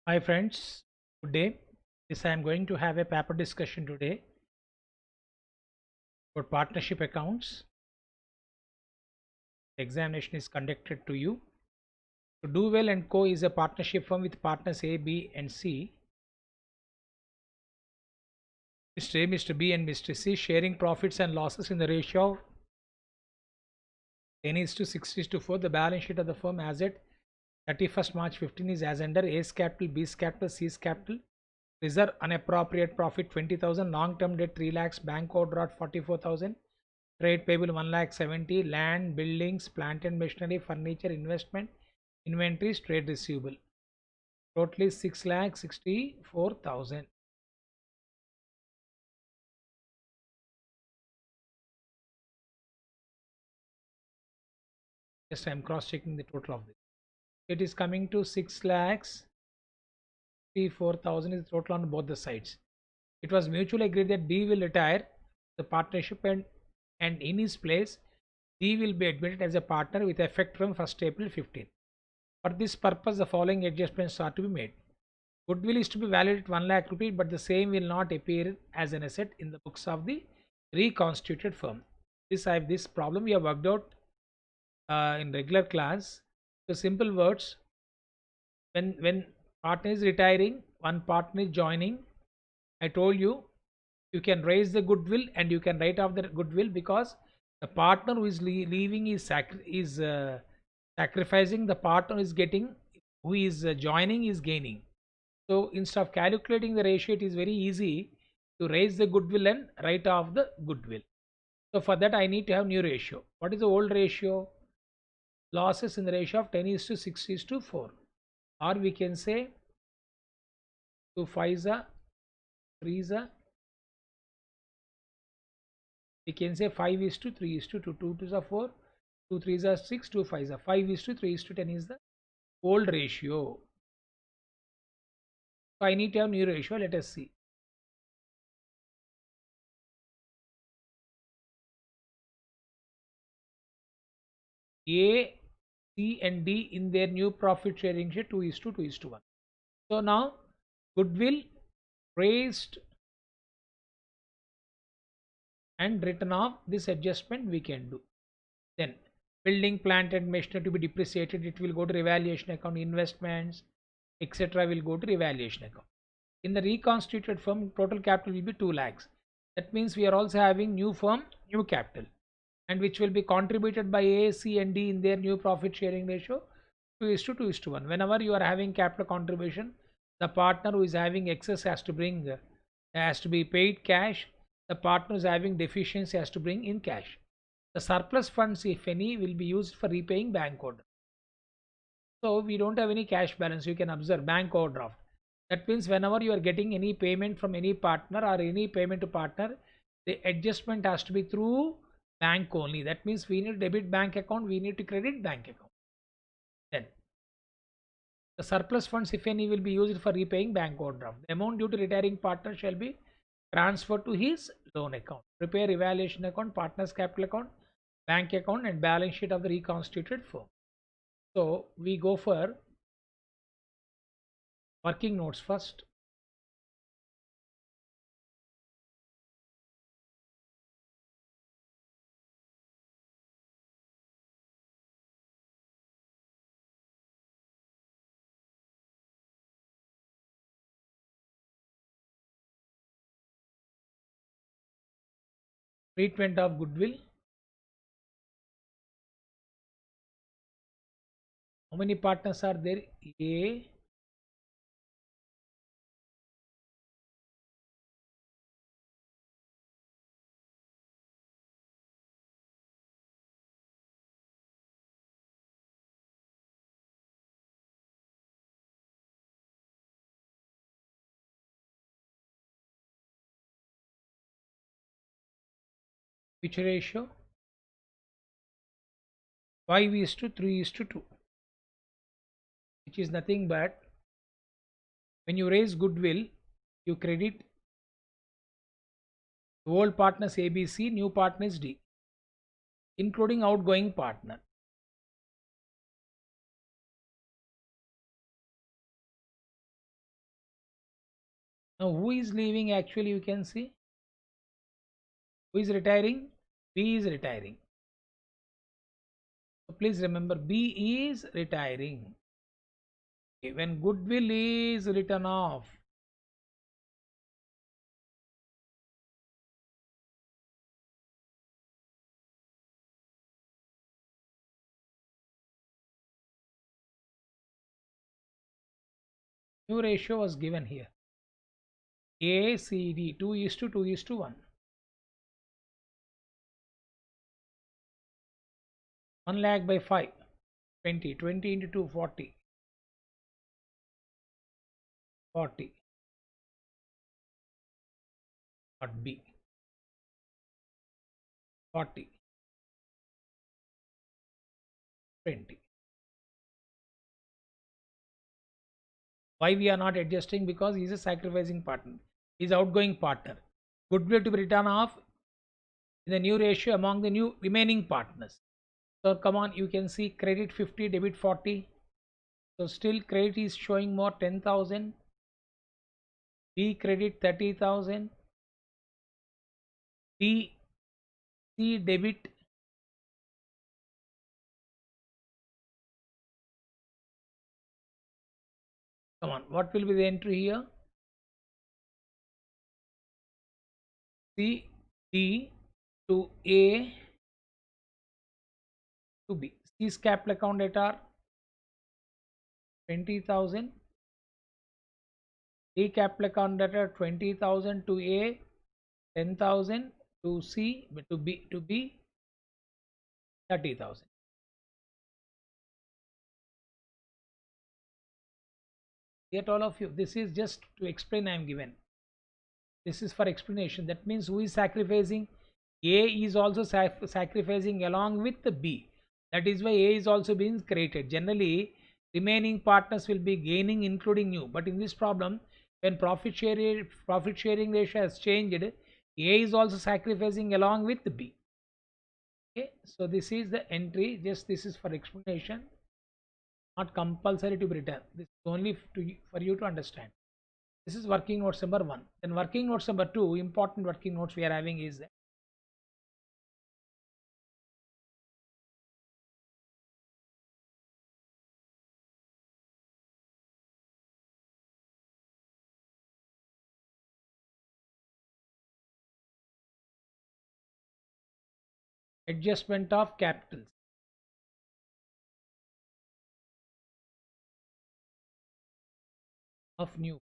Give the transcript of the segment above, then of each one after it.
Hi friends, good day. This I am going to have a paper discussion today for partnership accounts. The examination is conducted to you. So Do Well and Co is a partnership firm with partners A, B, and C. Mr. A, Mr. B, and Mr. C sharing profits and losses in the ratio of 10 is to 6 is to 4. The balance sheet of the firm as at 31st March 15 is as under A's capital, B's capital, C's capital. Reserve unappropriate profit 20,000, long term debt 3 lakhs, bank overdraft 44,000, trade payable 1 lakh 70, land, buildings, plant and machinery, furniture, investment, inventories, trade receivable. Totally 6 lakh 64,000. Just I am cross checking the total of this. It is coming to 6 lakhs 64,000 is the total on both the sides. It was mutually agreed that D will retire the partnership and in his place, D will be admitted as a partner with effect from 1st April 15. For this purpose, the following adjustments are to be made. Goodwill is to be valued at 1 lakh rupees, but the same will not appear as an asset in the books of the reconstituted firm. This problem we have worked out in regular class. So simple words: when partner is retiring, one partner is joining. I told you you can raise the goodwill and you can write off the goodwill because the partner who is leaving is sacrificing. The partner is getting, who is joining is gaining. So instead of calculating the ratio, it is very easy to raise the goodwill and write off the goodwill. So for that, I need to have new ratio. What is the old ratio? Losses in the ratio of 10 is to 6 is to 4. Or we can say 2 5 is a 3 is a, we can say 5 is to 3 is to 2, 2 is a 4, 2 3 is a 6, 2 5 is a 5 is to 3 is to 10 is the old ratio. So I need to have new ratio. Let us see. A, C, and D in their new profit sharing share 2 is to 2 is to 1. So now goodwill raised and written off, this adjustment we can do. Then building, plant and machinery to be depreciated, it will go to revaluation account. Investments etc will go to revaluation account. In the reconstituted firm, total capital will be 2 lakhs. That means we are also having new firm, new capital, and which will be contributed by A, C, and D in their new profit sharing ratio 2 is to 2 is to 1. Whenever you are having capital contribution, the partner who is having excess has to be paid cash. The partner who is having deficiency has to bring in cash. The surplus funds, if any, will be used for repaying bank order. So we don't have any cash balance. You can observe bank overdraft. That means whenever you are getting any payment from any partner or any payment to partner, the adjustment has to be through bank only. That means we need debit bank account, we need to credit bank account. Then the surplus funds, if any, will be used for repaying bank overdraft. The amount due to retiring partner shall be transferred to his loan account. Prepare evaluation account, partner's capital account, bank account, and balance sheet of the reconstituted firm. So we go for working notes first. Treatment of goodwill. How many partners are there? A, which ratio? 5 is to 3 is to 2, which is nothing but when you raise goodwill, you credit the old partners ABC, new partners D, including outgoing partner. Now who is leaving? Actually, you can see who is retiring. B is retiring. So please remember, B is retiring. Okay, when goodwill is written off, new ratio was given here. A, C, D, 2:2:1. 1 lakh by 5, 20. 20 into 2, 40. 40. Not B. 40. 20. Why we are not adjusting? Because he is a sacrificing partner. He is outgoing partner. Goodwill to be written off in the new ratio among the new remaining partners. So come on, you can see credit 50, debit 40. So still credit is showing more 10,000. B credit 30,000. D, C debit. Come on, what will be the entry here? C, D to A to B. C's capital account debtor 20,000. D capital account debtor 20,000 to A, 10,000 to C, to B 30,000. Get all of you. This is just to explain. I am given. This is for explanation. That means who is sacrificing? A is also sacrificing along with the B. That is why A is also being created. Generally, remaining partners will be gaining, including you. But in this problem, when profit sharing ratio has changed, A is also sacrificing along with the B. Okay, so this is the entry. Just this is for explanation, not compulsory to be written. This is only for you to understand. This is working notes number 1. Then working notes number 2, important working notes we are having is that adjustment of capitals of new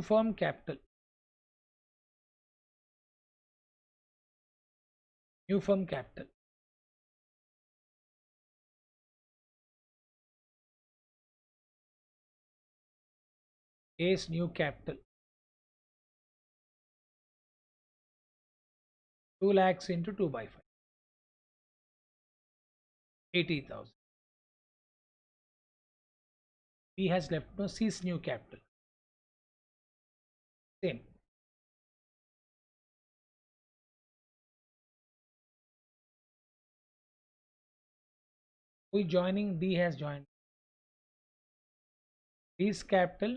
firm capital. New firm capital. A's new capital 2 lakhs into 2 by 5, 80,000. B has left no. C's new capital same. We joining, D has joined. B's capital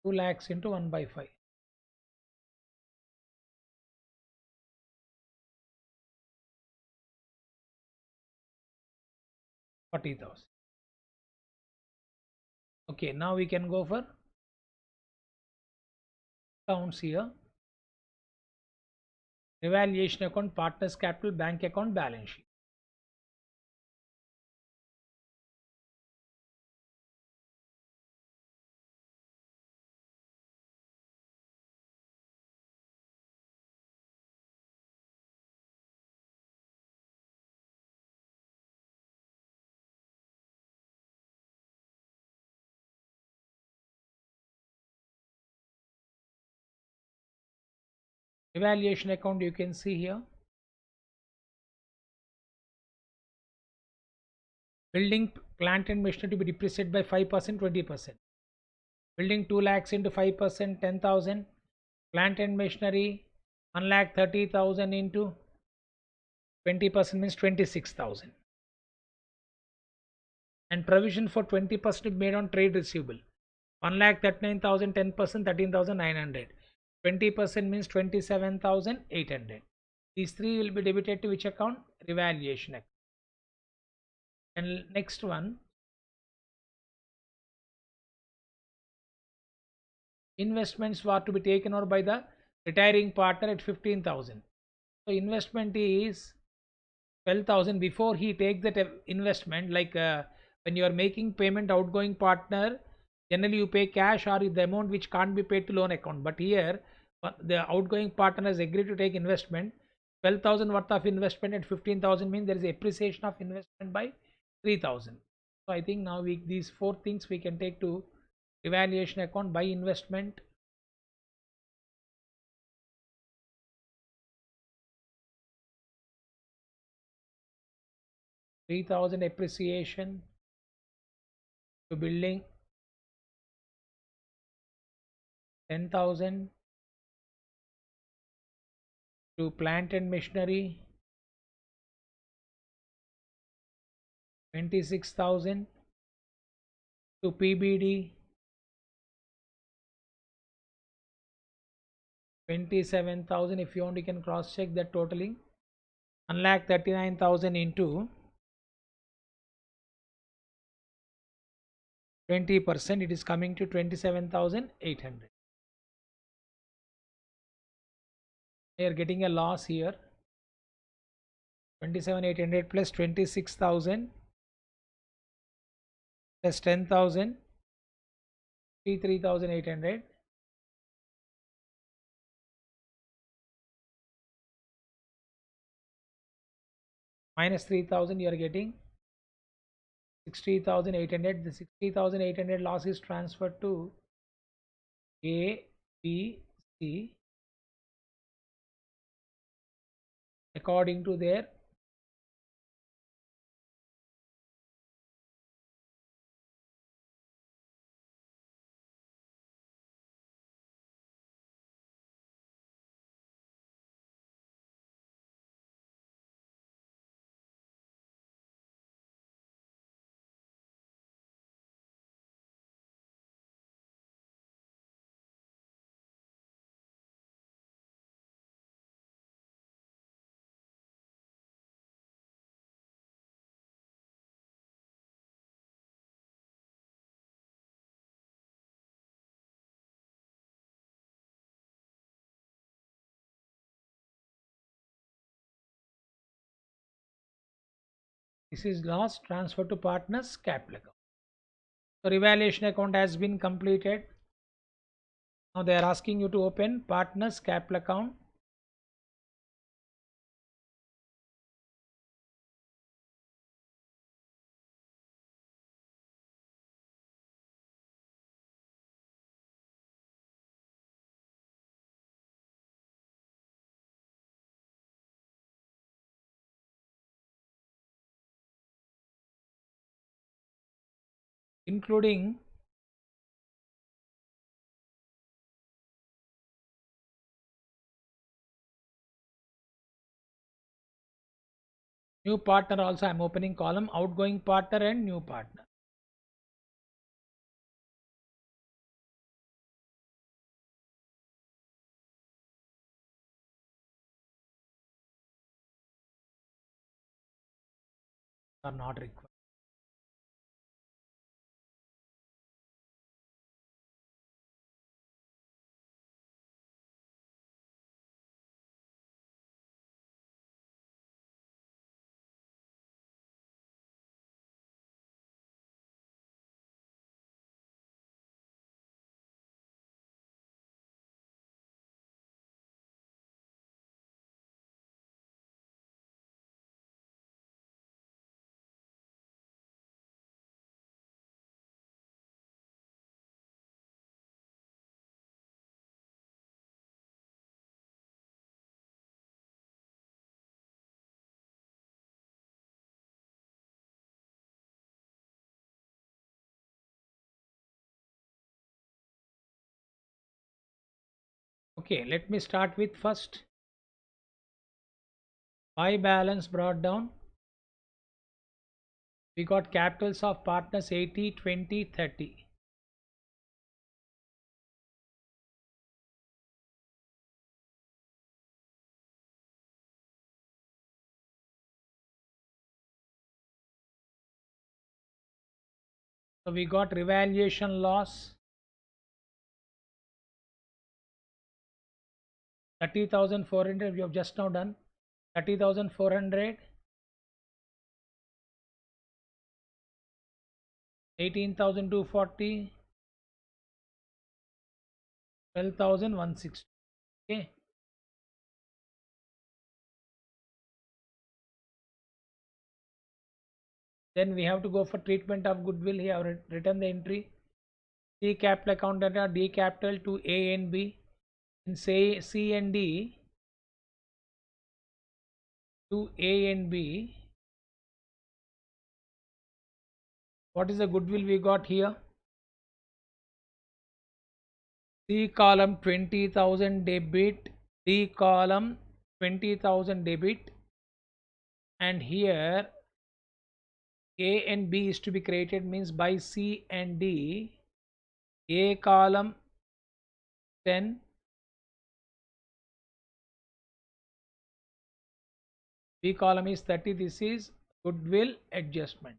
2 lakhs into 1 by 5, 40,000. Okay, now we can go for accounts here. Revaluation account, partners capital, bank account, balance sheet. Evaluation account, you can see here. Building, plant and machinery to be depreciated by 5%, 20%. Building 2 lakhs into 5%, 10,000. Plant and machinery 1 lakh 30,000 into 20% means 26,000. and provision for 20% made on trade receivable. 1,39,000, 10%, 13,900. 20% means 27,800. These three will be debited to which account? Revaluation account. And next one, investments were to be taken over by the retiring partner at 15,000. So investment is 12,000. Before he takes that investment, like when you are making payment outgoing partner, generally you pay cash or the amount which can't be paid to loan account. But here the outgoing partner has agreed to take investment. 12,000 worth of investment at 15,000 means there is appreciation of investment by 3,000. So I think now these four things we can take to evaluation account: by investment, 3,000 appreciation to building, 10,000 to plant and machinery, 26,000 to PBD, 27,000. If you want, you can cross check that totaling. 1,39,000 into 20%, it is coming to 27,800. We are getting a loss here. 27,800 plus 26,000 plus 10,000, 3,800. Minus 3,000, you are getting 60,800. The 60,800 loss is transferred to A, B, C according to their this is loss transferred to partners capital account. So revaluation account has been completed. Now they are asking you to open partners capital account. Including new partner also. I am opening column outgoing partner and new partner. Are not required. Okay, let me start with first buy balance brought down We got capitals of partners 80, 20, 30. So we got revaluation loss 30,400. We have just now done 30,400, 18,240, 12,160. Okay. Then we have to go for treatment of goodwill. Here, written the entry. C capital account data, D capital to A and B. In say C and D to A and B. What is the goodwill we got here? C column 20,000 debit, D column 20,000 debit, and here A and B is to be created, means by C and D. A column 10, B column is 30. This is goodwill adjustment.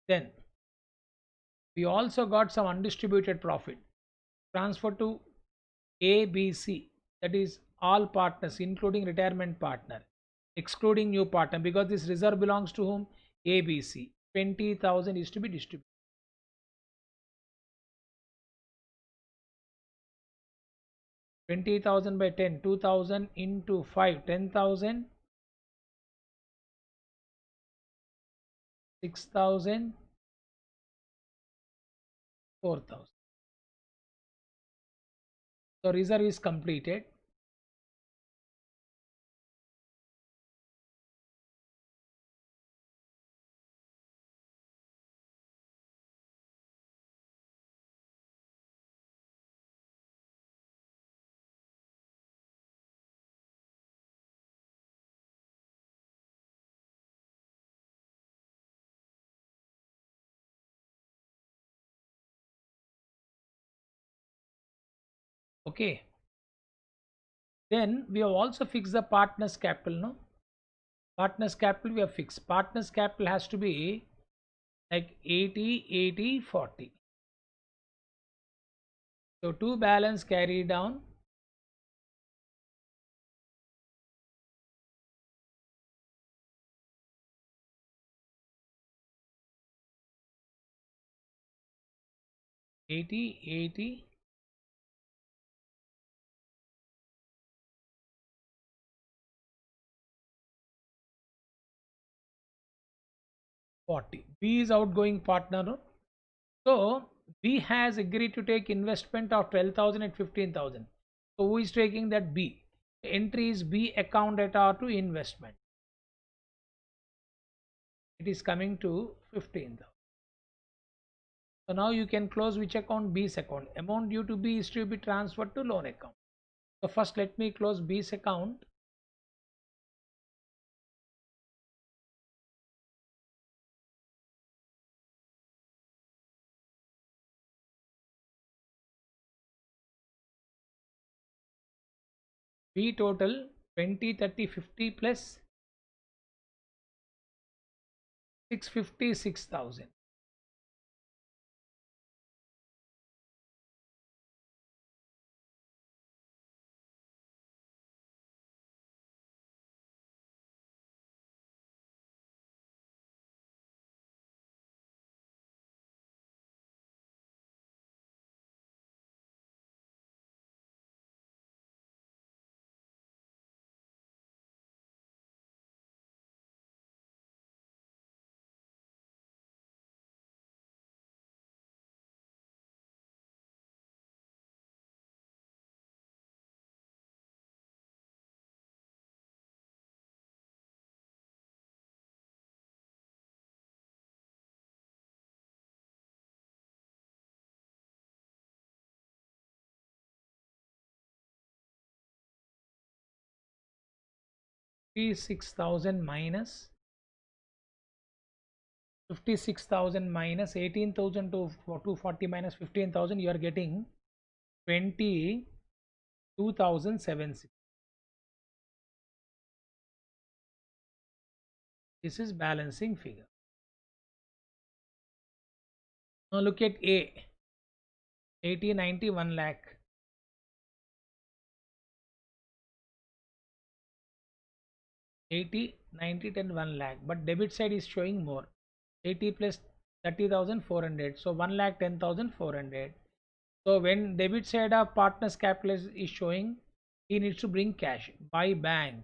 Then we also got some undistributed profit transferred to ABC, that is all partners including retirement partner, excluding new partner, because this reserve belongs to whom? ABC. 20,000 is to be distributed. 20,000 by 10, 2,000 into 5, 10,000, 6,000, 4,000. So reserve is completed. Okay. Then we have also fixed the partners capital. No, partners capital we have fixed. Partners capital has to be like 80, 80, 40. So two balance carry down. Eighty, 80, 40. B is outgoing partner. No? So B has agreed to take investment of 12,000 and 15,000. So who is taking that? B. The entry is B account at R to investment. It is coming to 15,000. So now you can close which account? B's account. Amount due to B is to be transferred to loan account. So first let me close B's account. B total 20, 30, 50 plus 650, 6,000. P 6,000 minus 56,000 minus 18,000 to 240 minus 15,000, you are getting 22,760. This is balancing figure. Now look at A. 80, 90, 1 lakh. 80, 90, 10, 1 lakh. But debit side is showing more. 80 plus 30,400. So 1 lakh 10,400. So when debit side of partner's capital is showing, he needs to bring cash by bank.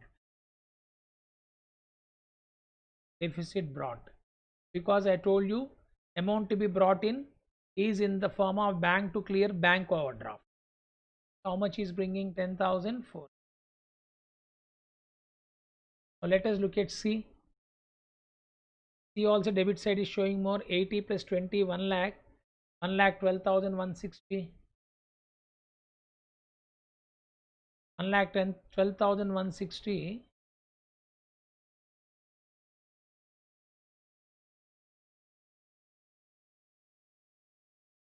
Deficit brought. Because I told you amount to be brought in is in the form of bank to clear bank overdraft. How much is bringing? 10,004. Now let us look at C. C also debit side is showing more. 80 plus 20, 1 lakh. 1 lakh 12,160. 1 lakh 12,160.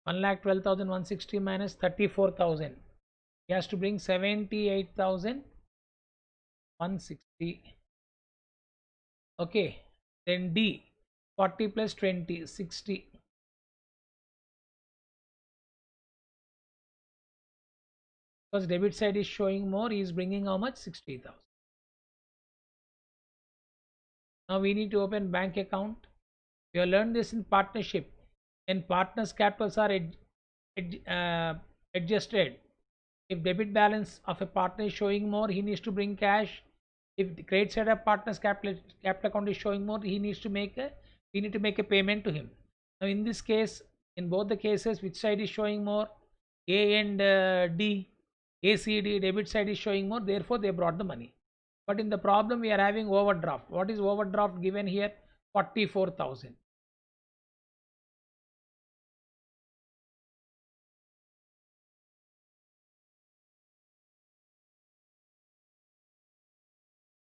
One lakh 12,160 minus 34,000. He has to bring 78,160. Okay. Then D. 40 plus 20, 60. Because debit side is showing more, he is bringing how much? 60,000. Now we need to open bank account. We have learned this in partnership. When partners' capitals are adjusted, if debit balance of a partner is showing more, he needs to bring cash. If the credit side of partner's capital account is showing more, we need to make a payment to him. Now in this case, in both the cases, which side is showing more? A and D. ACD debit side is showing more, therefore they brought the money. But in the problem we are having overdraft. What is overdraft given here? 44,000.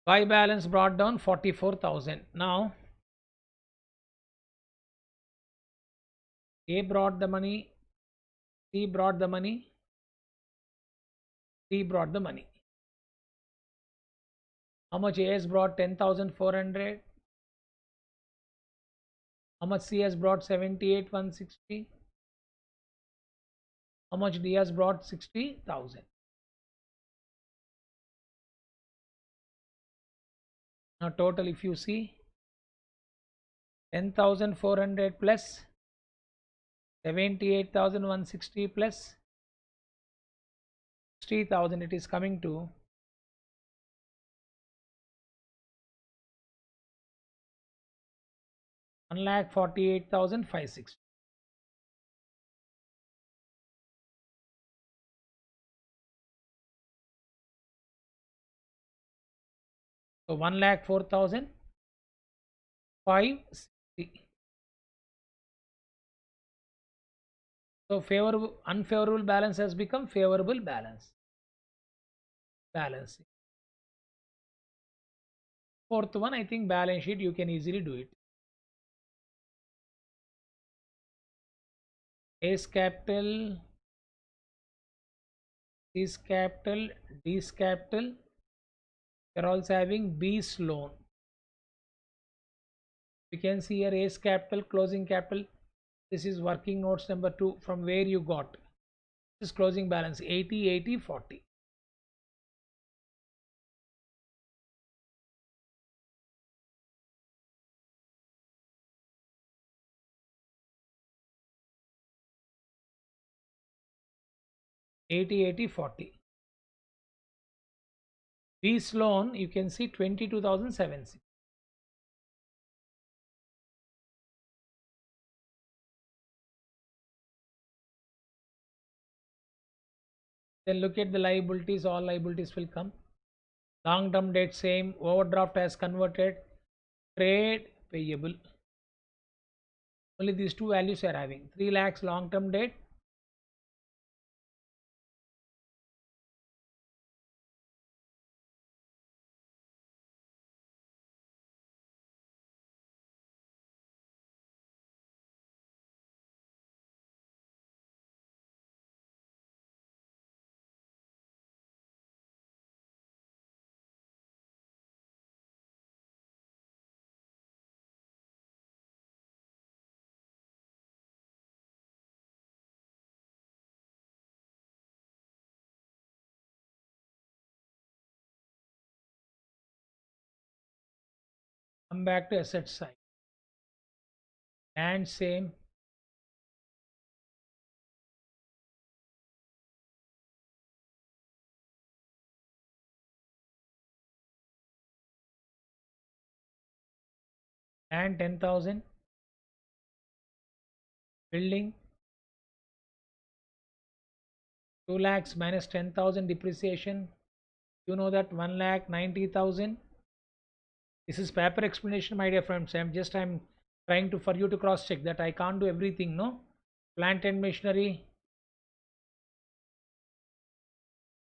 Buy balance brought down 44,000. Now A brought the money, C brought the money, D brought the money. How much A has brought? 10,400. How much C has brought? 78,160. How much D has brought? 60,000. Now total, if you see, 10,400 plus 78,160 plus 60,000, it is coming to 1,48,560. So 1,04,560. So favorable, unfavorable balance has become favorable balance. Balancing. Fourth one, I think balance sheet, you can easily do it. A's capital, C's capital, D's capital. We are also having B's loan. We can see here A's capital, closing capital. This is working notes number 2 from where you got. This is closing balance 80, 80, 40. B's loan, you can see 22,760. Then look at the liabilities, all liabilities will come. Long term debt same, overdraft has converted, trade payable. Only these two values are having. 3 lakhs long term debt, Come back to asset side. And same. And 10,000. Building. 2 lakhs minus 10,000 depreciation. You know that 1,90,000. This is paper explanation, my dear friends. I'm trying to for you to cross check that I can't do everything. No, plant and machinery.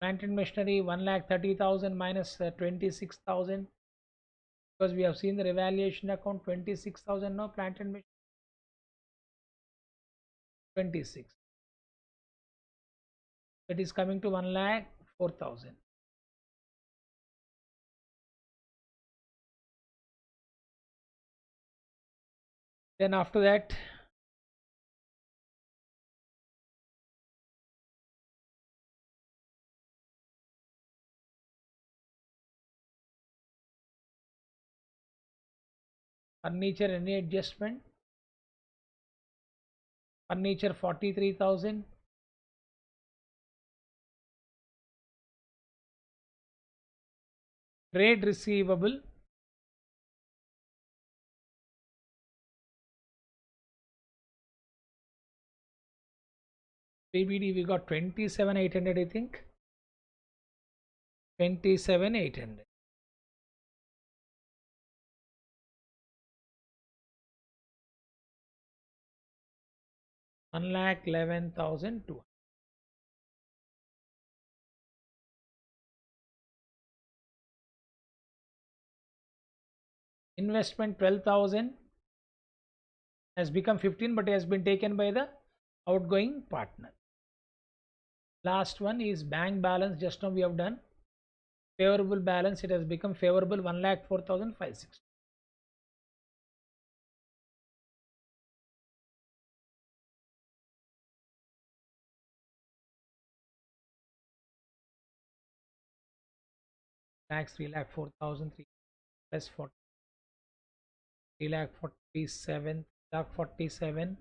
Plant and machinery 1,30,000 minus 26,000, because we have seen the revaluation account 26,000. No, plant and machinery 26. That is coming to 1,04,000. Then after that, furniture any adjustment. Furniture 43,000. Trade receivable PBD we got 27,800, I think. 27,800. 1,11,200. Investment 12,000 has become 15, but has been taken by the outgoing partner. Last one is bank balance. Just now we have done favorable balance. It has become favorable 1,04,560. Tax 3,04,003 plus 40. 3,47,000. 3,47,000.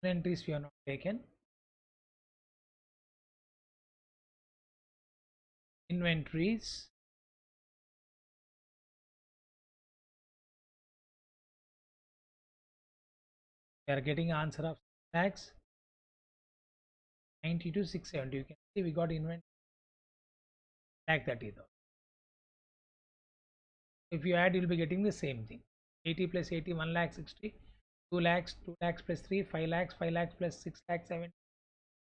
Entries we have not taken. Inventories. We are getting answer of tax 92,670. You can see we got inventory like that either. If you add, you'll be getting the same thing. 80 plus 80, 1,60,000. 2 lakhs, 2 lakhs plus 3, 5 lakhs, 5 lakhs plus 6 lakh 70,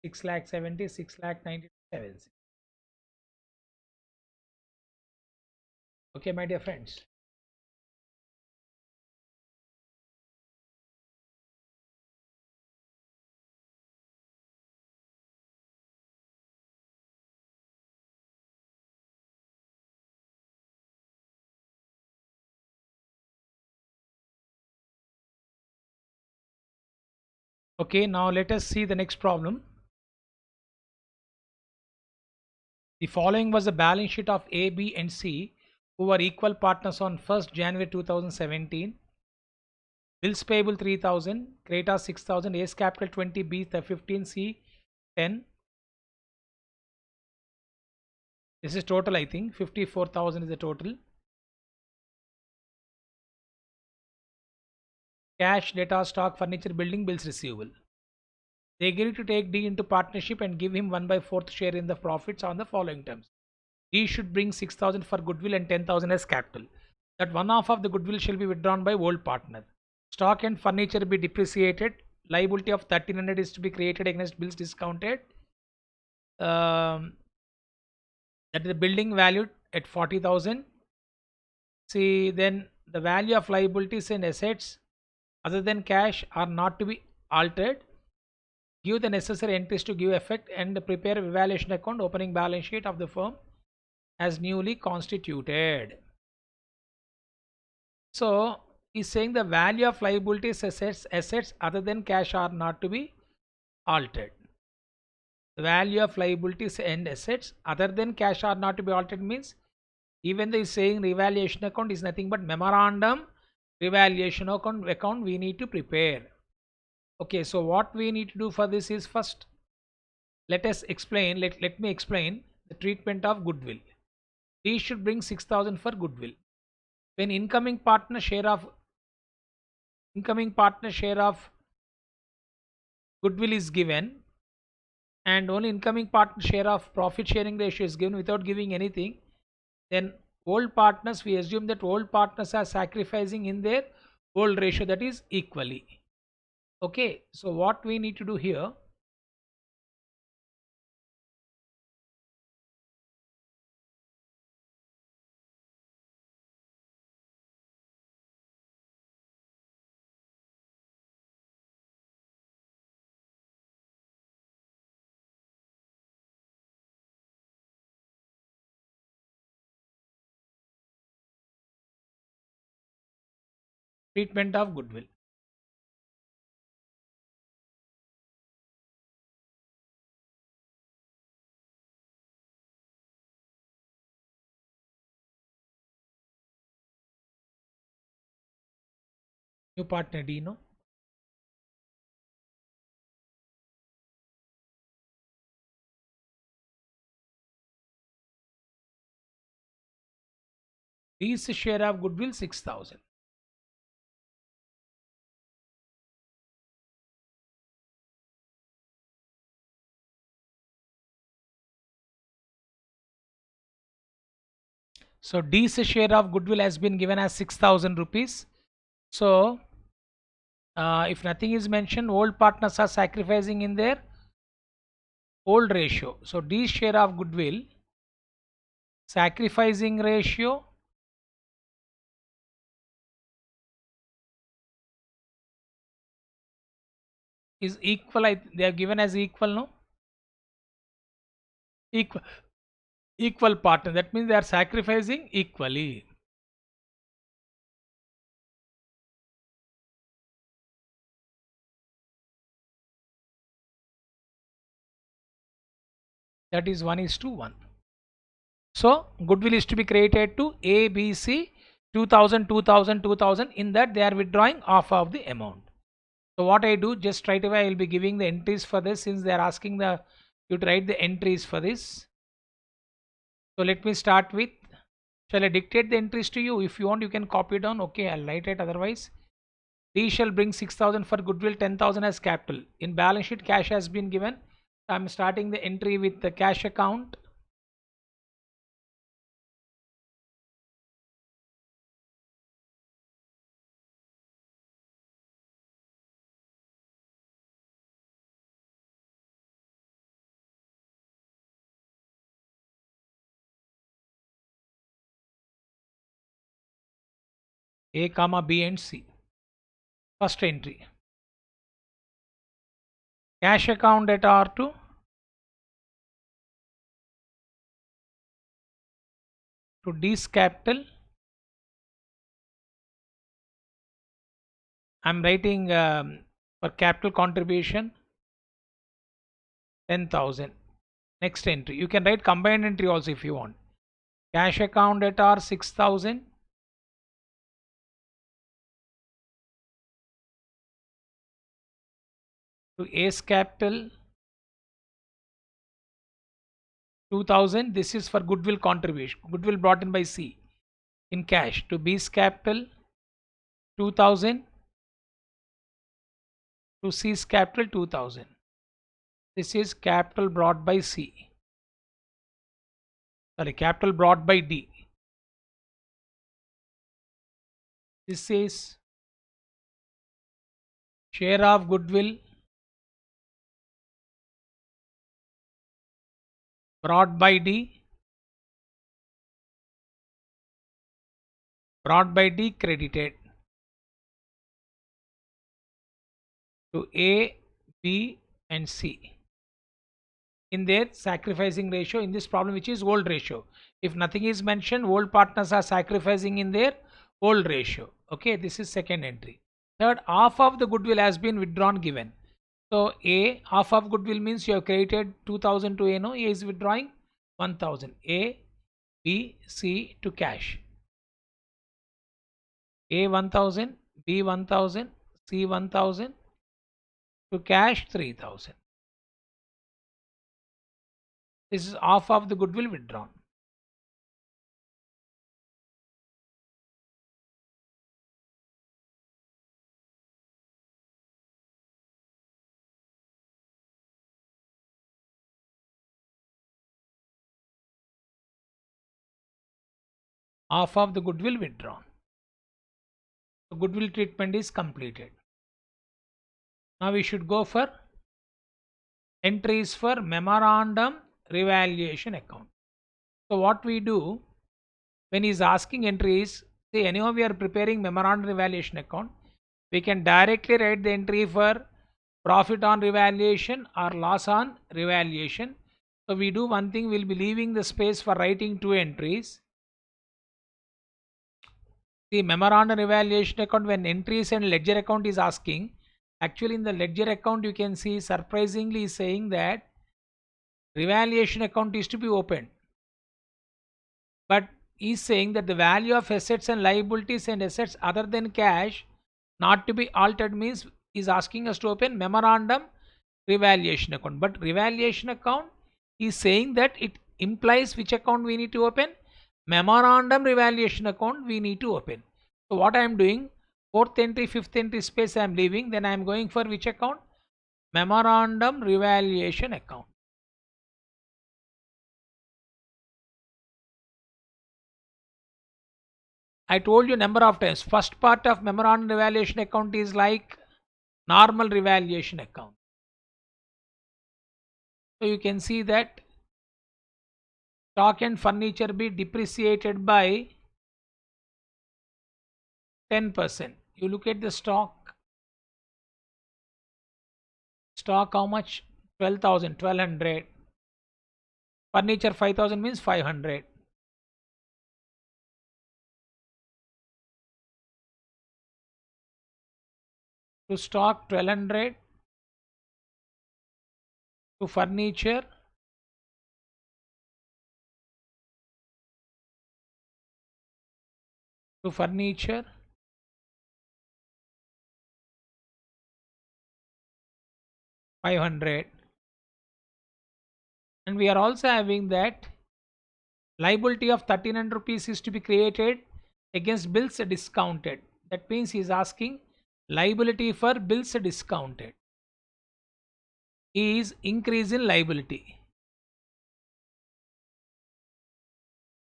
6 lakh 70, 6 lakh 97. Okay, my dear friends. Okay, now let us see the next problem. The following was the balance sheet of A, B, and C, who were equal partners on 1st January 2017. Bills payable 3,000, Creta 6,000, A's capital 20, B 15, C 10. This is total, I think. 54,000 is the total. Cash, data, stock, furniture, building, bills receivable. They agreed to take D into partnership and give him 1/4 share in the profits on the following terms. D should bring 6,000 for goodwill and 10,000 as capital. that one half of the goodwill shall be withdrawn by old partner. Stock and furniture be depreciated. Liability of 1300 is to be created against bills discounted. That is the building valued at 40,000. See, then the value of liabilities and assets other than cash are not to be altered. Give the necessary entries to give effect and prepare evaluation account opening balance sheet of the firm as newly constituted. So he's saying the value of liabilities assets other than cash are not to be altered. The value of liabilities and assets other than cash are not to be altered means even though he's saying revaluation account is nothing but memorandum revaluation account we need to prepare. Okay, so what we need to do for this is first let me explain the treatment of goodwill. We should bring 6,000 for goodwill. When incoming partner share of goodwill is given and only incoming partner share of profit sharing ratio is given without giving anything, then old partners, we assume that old partners are sacrificing in their old ratio, that is equally. Okay, so what we need to do here, treatment of goodwill. New partner D, no? D's share of goodwill 6,000. So D's share of goodwill has been given as 6,000 rupees. So if nothing is mentioned, old partners are sacrificing in their old ratio. So D's share of goodwill sacrificing ratio is equal. They are given as equal, no? Equal partner. That means they are sacrificing equally. That is 1:1. So goodwill is to be created to A, B, C, 2000, 2000, 2000. In that they are withdrawing half of the amount. So what I do, just straight away I will be giving the entries for this since they are asking you to write the entries for this. So let me start with, shall I dictate the entries to you? If you want, you can copy down. Okay, I'll write it. Otherwise, D shall bring 6,000 for goodwill, 10,000 as capital. In balance sheet, cash has been given. I'm starting the entry with the cash account. A comma B and C. First entry. Cash account at R2. To D's capital. I'm writing for capital contribution 10,000. Next entry. You can write combined entry also if you want. Cash account at R 6,000. To A's capital 2,000. This is for goodwill contribution. Goodwill brought in by C in cash. To B's capital 2,000. To C's capital 2,000. This is capital brought by C. Sorry, capital brought by D. This is share of goodwill brought by D, credited to A, B and C in their sacrificing ratio in this problem, which is old ratio. If nothing is mentioned, old partners are sacrificing in their old ratio. Okay, this is second entry. Third, half of the goodwill has been withdrawn given. So A, half of goodwill means you have created 2000 to A, no? A is withdrawing 1000. A, B, C to cash. A 1000, B 1000, C 1000 to cash 3000. This is half of the goodwill withdrawn. Half of the goodwill withdrawn. So goodwill treatment is completed. Now we should go for entries for memorandum revaluation account. So what we do when he's asking entries, say anyhow we are preparing memorandum revaluation account, we can directly write the entry for profit on revaluation or loss on revaluation. So we do one thing, we'll be leaving the space for writing two entries. The memorandum evaluation account, when entries and ledger account is asking, actually in the ledger account you can see surprisingly is saying that revaluation account is to be opened, but is saying that the value of assets and liabilities and assets other than cash not to be altered means is asking us to open memorandum revaluation account. But revaluation account is saying that it implies which account we need to open, memorandum revaluation account we need to open. So what I am doing, fourth entry, fifth entry space I am leaving, then I am going for which account, memorandum revaluation account. I told you number of times, first part of memorandum revaluation account is like normal revaluation account. So you can see that stock and furniture be depreciated by 10%. You look at the stock how much, 12,000, 1200. Furniture 5,000 means 500. To stock 1200, to furniture to furniture 500. And we are also having that liability of 1300 rupees is to be created against bills discounted. That means he is asking liability for bills discounted is increase in liability.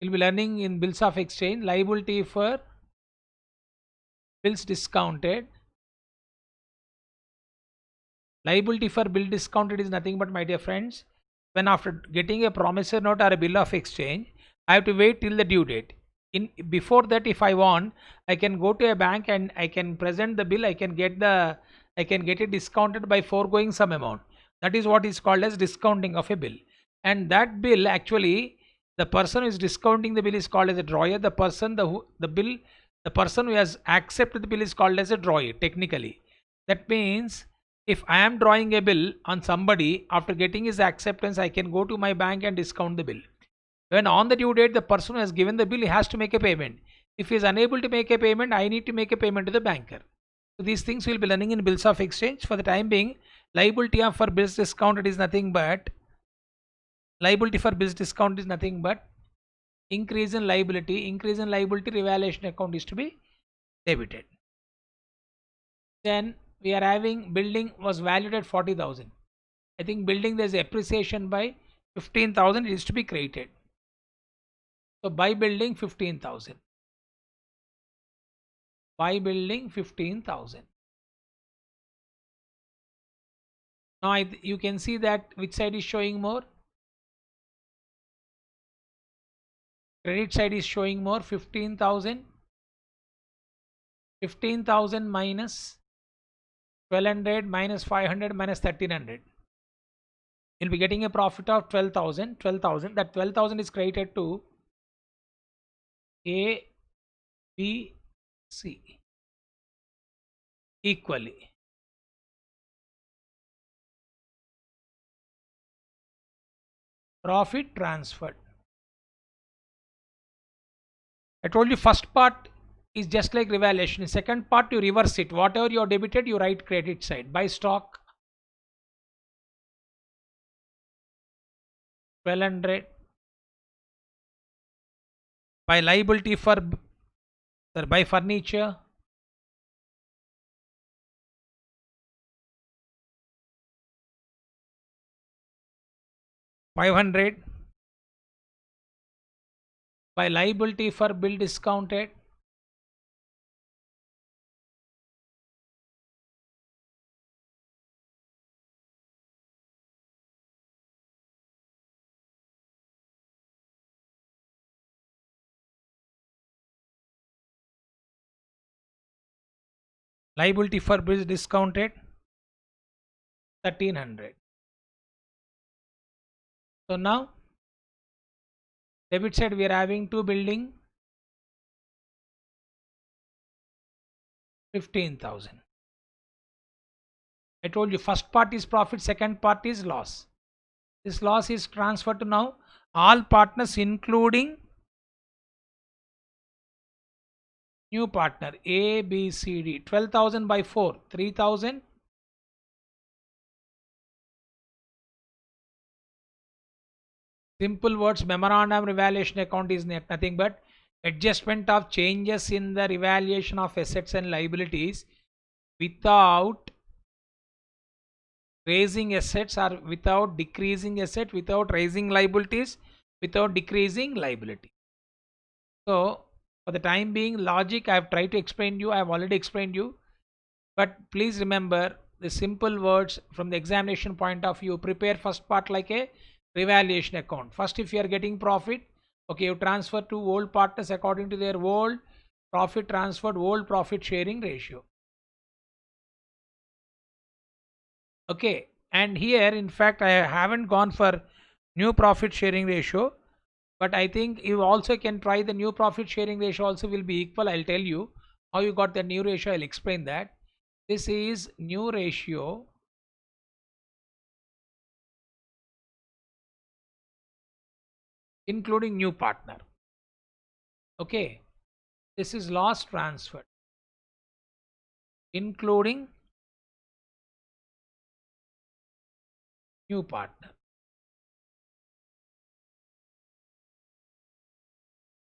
We'll be learning in bills of exchange, liability for bills discounted. Liability for bill discounted is nothing but, my dear friends, when after getting a promissory note or a bill of exchange, I have to wait till the due date. Before that, if I want, I can go to a bank and I can present the bill. I can get it discounted by foregoing some amount. That is what is called as discounting of a bill. And that bill, actually, the person who is discounting the bill is called as a drawer. The person who has accepted the bill is called as a drawer technically. That means if I am drawing a bill on somebody, after getting his acceptance, I can go to my bank and discount the bill. When on the due date, the person who has given the bill, he has to make a payment. If he is unable to make a payment, I need to make a payment to the banker. So these things we will be learning in bills of exchange. For the time being, liability for bills discounted is nothing but increase in liability. Increase in liability, revaluation account is to be debited. Then we are having building was valued at 40,000. I think building there's appreciation by 15,000 is to be created. So by building 15,000. by building 15,000. Now you can see that which side is showing more. Credit side is showing more 15,000. 15,000 minus 1200 minus 500 minus 1300. You'll be getting a profit of 12,000. 12,000. That 12,000 is credited to A, B, C equally. Profit transferred. I told you first part is just like revaluation. Second part you reverse it. Whatever you are debited, you write credit side. Buy stock 1200. Buy liability for buy furniture 500. Buy liability for bill discounted 1300. So now debit side we are having two building 15,000. I told you first part is profit, second part is loss. This loss is transferred to now all partners including new partner A, B, C, D. 12,000 by 4, 3,000. Simple words, memorandum revaluation account is nothing but adjustment of changes in the revaluation of assets and liabilities without raising assets or without decreasing asset, without raising liabilities, without decreasing liability. So for the time being, logic I have tried to explain you, I have already explained you, but please remember the simple words from the examination point of view. Prepare first part like a revaluation account. First, if you are getting profit, okay, you transfer to old partners according to their old profit transferred, old profit sharing ratio. Okay, and here in fact I haven't gone for new profit sharing ratio, but I think you also can try the new profit sharing ratio also will be equal. I'll tell you how you got the new ratio. I'll explain that. This is new ratio including new partner. Okay, this is loss transferred including new partner.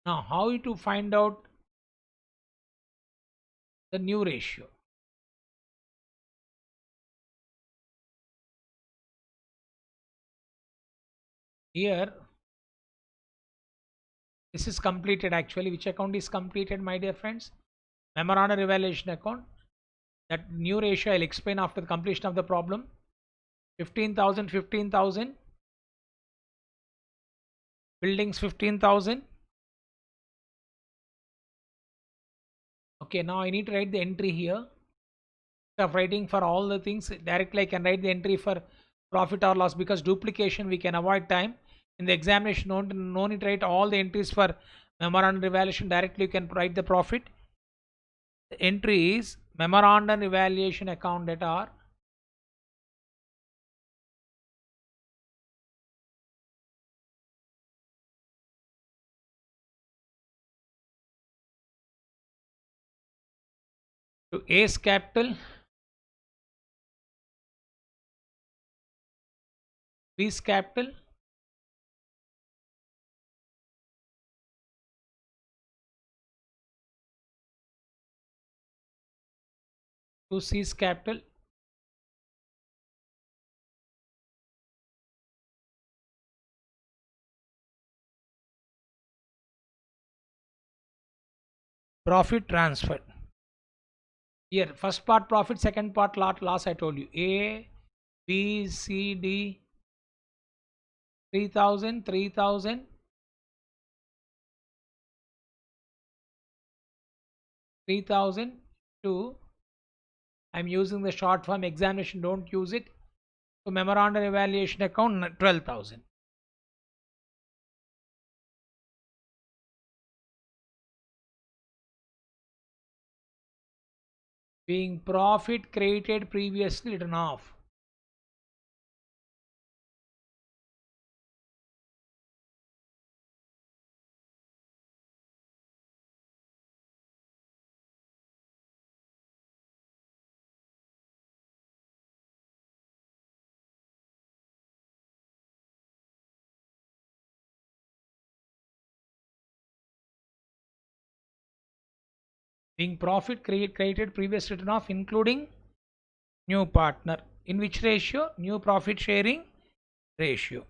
Now how to find out the new ratio? Here this is completed actually. Which account is completed, my dear friends? Memorandum revaluation account. That new ratio I'll explain after the completion of the problem. 15,000, 15,000. Buildings 15,000. Okay, now I need to write the entry here. Instead of writing for all the things directly, I can write the entry for profit or loss, because duplication we can avoid time. In the examination, no need to write all the entries for memorandum revaluation. Directly you can write the profit. The entry is memorandum revaluation account data to A's capital, B's capital, to C's capital, profit transferred. Here first part profit, second part loss. I told you A, B, C, D, 3000, 3000, 3000 to, I'm using the short form, examination don't use it. So memorandum evaluation account 12,000. Being profit created previously written off. Being profit created previous written off, including new partner. In which ratio? New profit sharing ratio.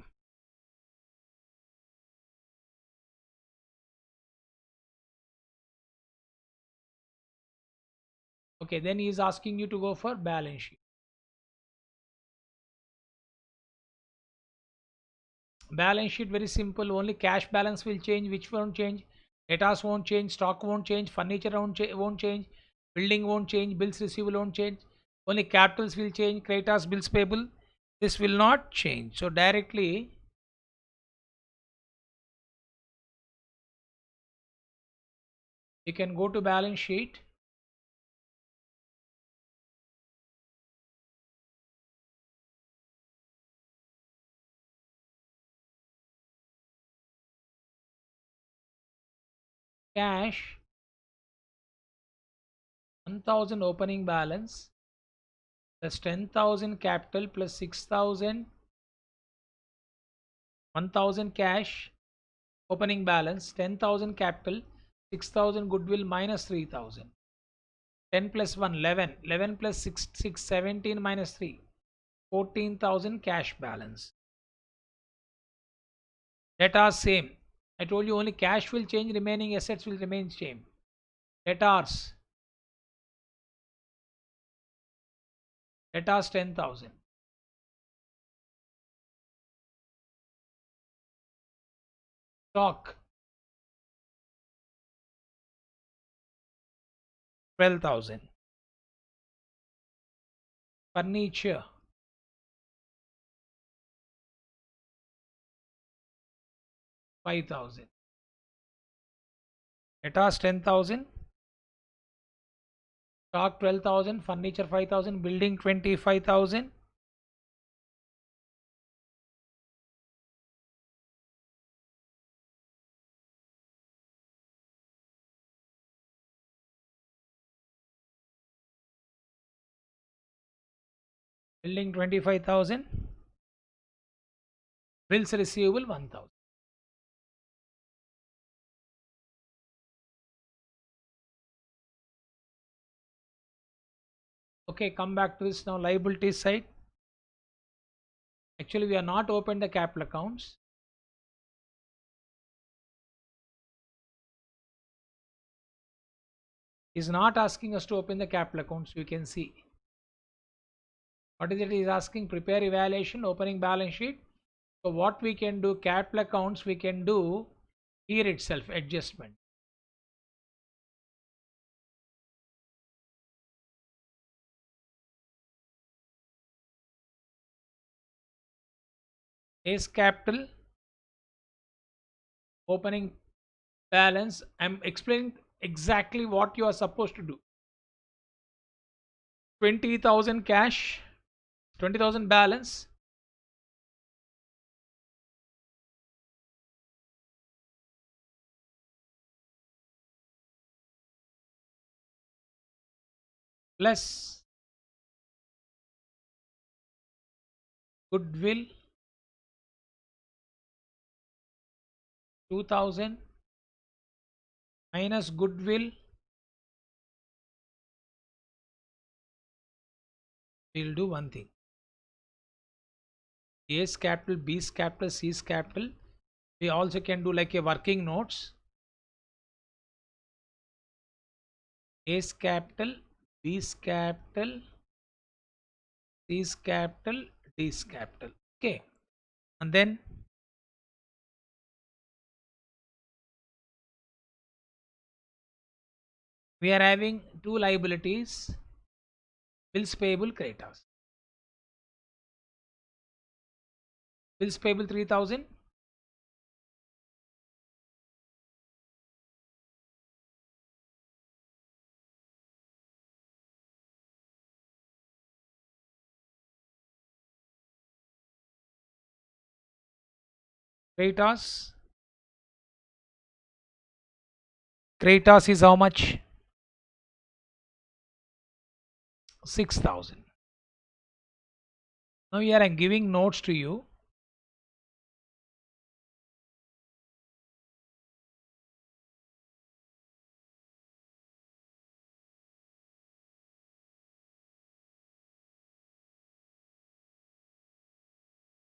Okay, then he is asking you to go for balance sheet. Balance sheet very simple, only cash balance will change. Which won't change? Debtors won't change, stock won't change, furniture won't change, building won't change, bills receivable won't change. Only capitals will change, creditors, bills payable. This will not change. So directly you can go to balance sheet. Cash 1000 opening balance plus 10,000 capital plus 6,000, 1000 cash opening balance, 10,000 capital, 6,000 goodwill minus 3,000. 10 plus 1 11, 11 plus 6 6 17 minus 3, 14,000 cash balance. Debtors same. I told you only cash will change, remaining assets will remain same. Debtors 10,000. Stock 12,000. Furniture 5,000. Debtors 10,000. Stock 12,000. Furniture 5,000. Building 25,000. Building 25,000. Bills receivable 1,000. Okay, come back to this now. Liability side. Actually, we are not open the capital accounts. Is not asking us to open the capital accounts. You can see what is it is asking. Prepare evaluation, opening balance sheet. So what we can do, capital accounts we can do here itself, adjustment. Base capital, opening balance. I'm explaining exactly what you are supposed to do. 20,000 cash, 20,000 balance, plus goodwill 2,000 minus goodwill, we'll do one thing. A's capital, B's capital, C's capital. We also can do like a working notes. A's capital, B's capital, C's capital, D's capital. Okay, and then we are having two liabilities: bills payable, creditors. Bills payable 3000, creditors. Creditors is how much? 6000. Now here I'm giving notes to you.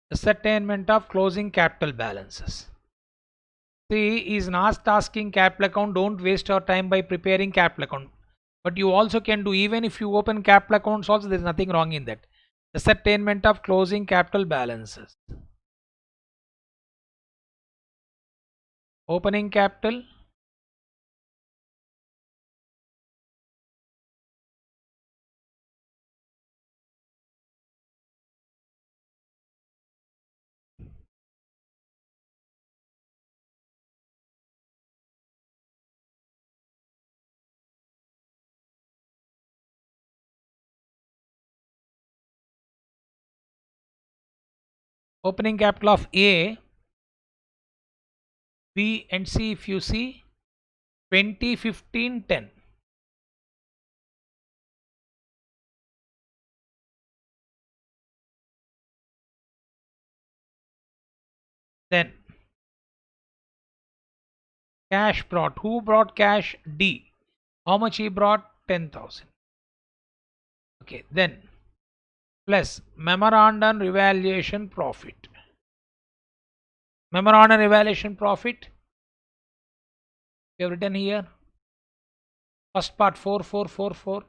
Ascertainment of closing capital balances. See, is not asking capital account. Don't waste your time by preparing capital account. But you also can do, even if you open capital accounts also, there is nothing wrong in that. Ascertainment of closing capital balances. Opening capital, opening capital of A, B and C, if you see 20, 15, 10. Then cash brought. Who brought cash? D. How much he brought? 10,000. Okay, then plus memorandum revaluation profit. Memorandum revaluation profit, we have written here. First part 4444.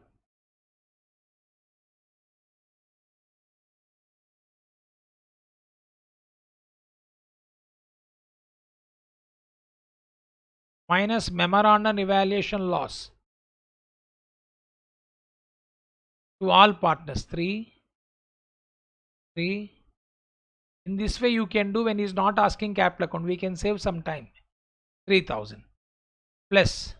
Minus memorandum evaluation loss to all partners 3. In this way you can do when he is not asking capital account. We can save some time. 3000 plus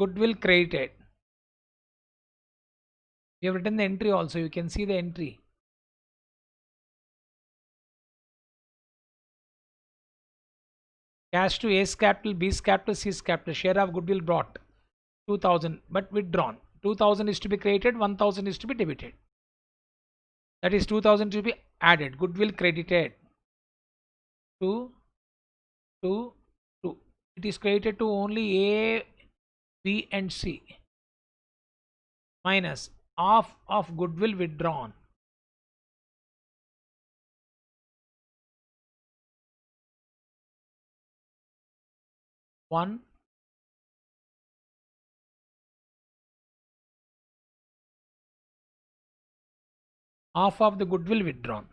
goodwill credited. We have written the entry also. You can see the entry. Cash to A's capital, B's capital, C's capital. Share of goodwill brought 2000 but withdrawn. 2000 is to be credited, 1000 is to be debited. That is 2000 to be added. Goodwill credited to it is credited to only A, B and C, minus half of goodwill withdrawn. One half of the goodwill withdrawn.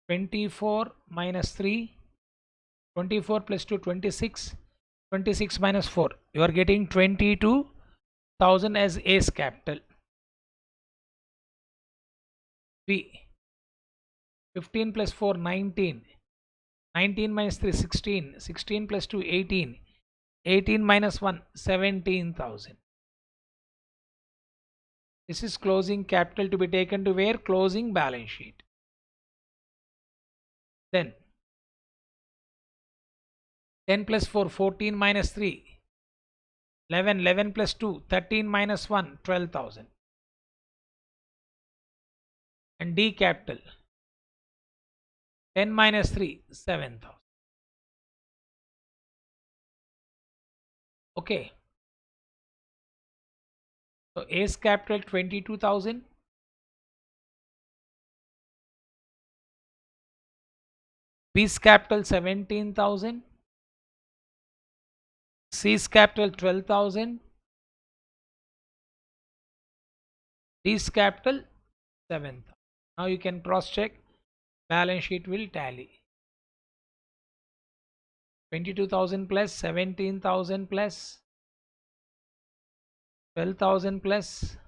(24 minus 3), 24 plus 2, 26, 26 minus 4. You are getting 22,000 as A's capital. B, 15 plus 4, 19. 19 minus 3, 16. 16 plus 2, 18. 18 minus 1, 17,000. This is closing capital to be taken to where? Closing balance sheet. Then 10 plus 4, 14 minus 3, 11. 11 plus 2, 13 minus 1, 12,000. And D capital 10 minus 3, 7,000. Okay. So A's capital 22,000. B's capital 17,000, C's capital 12,000, D's capital 7,000. Now you can cross check, balance sheet will tally. 22,000 plus 17,000 plus 12,000 plus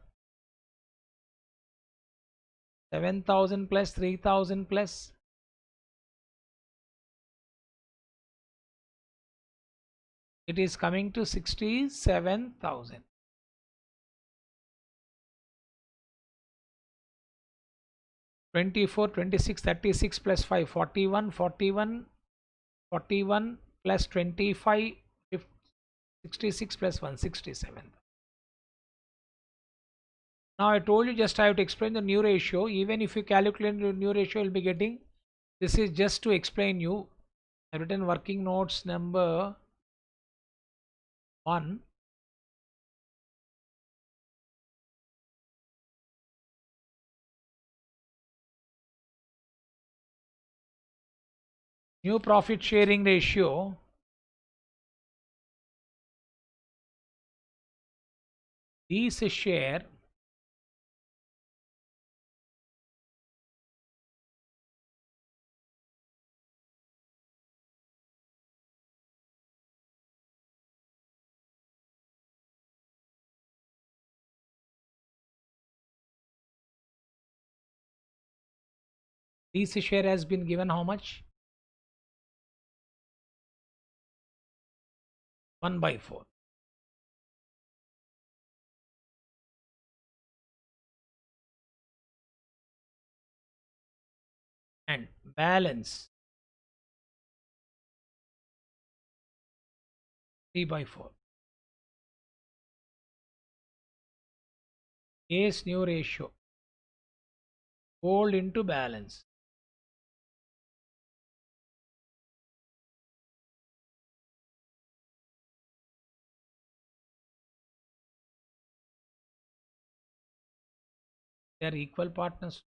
7,000 plus 3,000 plus it is coming to 67,000. 24, 26, 36 plus 5, 41, 41, 41 plus 25, 66 plus 1, 67. Now I told you just I have to explain the new ratio. Even if you calculate the new ratio, you'll be getting. This is just to explain you. I've written working notes number 1. New profit sharing ratio. D's share D's share has been given how much? 1 by 4. And balance 3 by 4. A's new ratio. Old into balance. They are equal partners.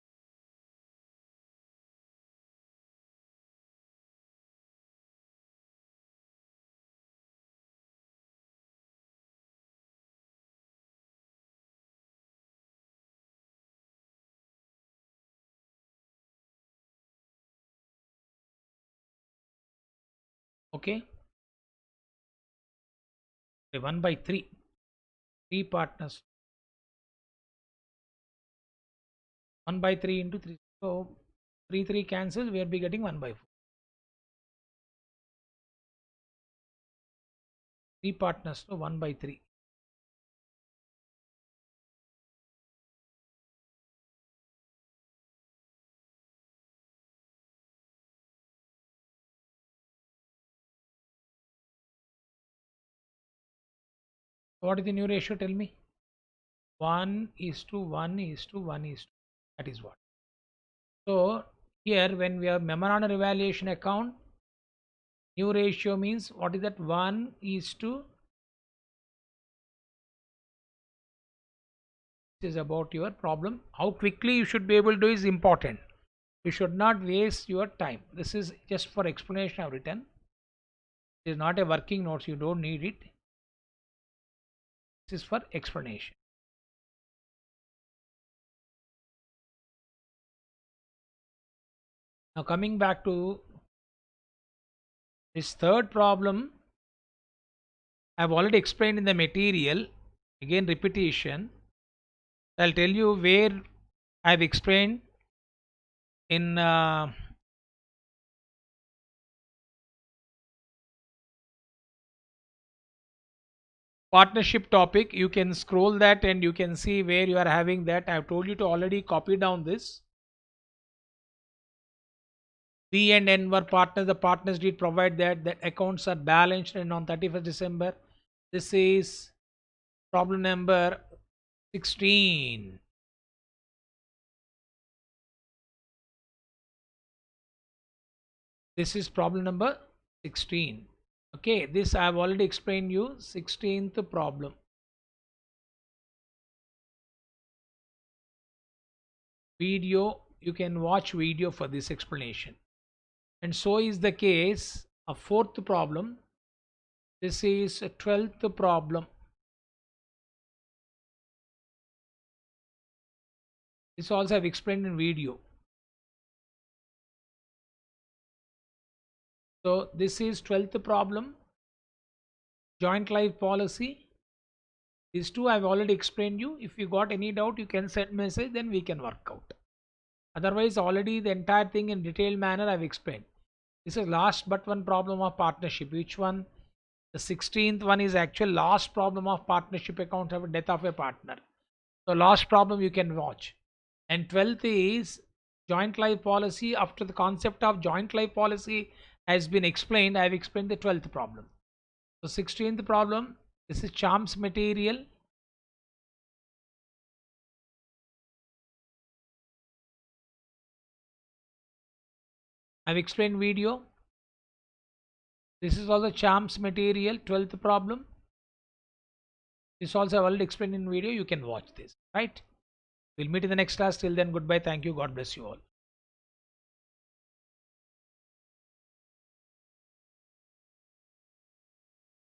Okay. 1 by 3. 3 partners. 1 by 3 into 3. So 3 cancels. We will be getting 1 by 4. 3 partners. So 1 by 3. What is the new ratio? Tell me. 1 is to 1 is to 1 is to. That is what. So here when we have memorandum evaluation account, new ratio means what is that? 1 is to. This is about your problem. How quickly you should be able to do is important. You should not waste your time. This is just for explanation I have written. It is not a working notes. You don't need it. This is for explanation. Now coming back to this third problem, I have already explained in the material. Again repetition. I'll tell you where I have explained in partnership topic. You can scroll that and you can see where you are having that. I have told you to already copy down this. B and N were partners. The partners did provide that accounts are balanced and on 31st December. This is problem number 16. This is problem number 16. Okay, this I have already explained you. 16th problem. Video, you can watch video for this explanation. And so is the case of fourth problem. This is a 12th problem. This also I've explained in video. So this is 12th problem, joint life policy. These two I've already explained you. If you got any doubt, you can send message, then we can work out. Otherwise, already the entire thing in detailed manner I've explained. This is last but one problem of partnership. Which one? The 16th one is actual last problem of partnership account of death of a partner. So last problem you can watch. And 12th is joint life policy. After the concept of joint life policy has been explained, I have explained the 12th problem. So 16th problem, this is charms material. I've explained video. This is also charms material, 12th problem. This also I've already explained in video. You can watch this, right? We'll meet in the next class. Till then, goodbye. Thank you. God bless you all.